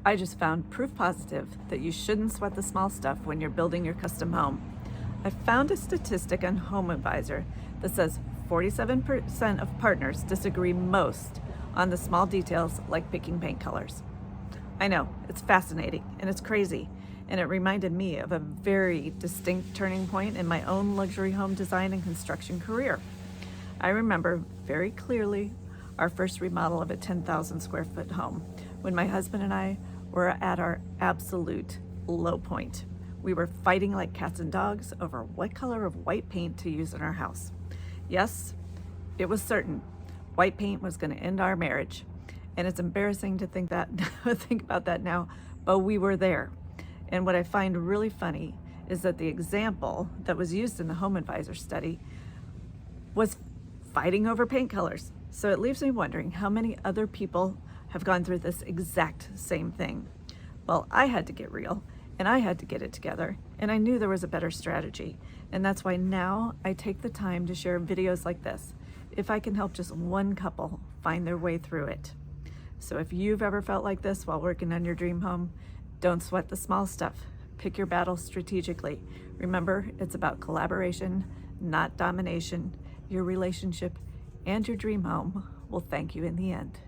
I just found proof positive that you shouldn't sweat the small stuff when you're building your custom home. I found a statistic on Home Advisor that says 47% of partners disagree most on the small details like picking paint colors. I know, it's fascinating and it's crazy, and it reminded me of a very distinct turning point in my own luxury home design and construction career. I remember very clearly our first remodel of a 10,000 square foot home when my husband and I were at our absolute low point. We were fighting like cats and dogs over what color of white paint to use in our house. Yes, it was certain white paint was going to end our marriage. And it's embarrassing to think about that now, but we were there. And what I find really funny is that the example that was used in the Home Advisor study was fighting over paint colors. So it leaves me wondering how many other people have gone through this exact same thing. Well, I had to get real and I had to get it together, and I knew there was a better strategy. And that's why now I take the time to share videos like this, if I can help just one couple find their way through it. So if you've ever felt like this while working on your dream home, don't sweat the small stuff. Pick your battles strategically. Remember, it's about collaboration, not domination. Your relationship and your dream home will thank you in the end.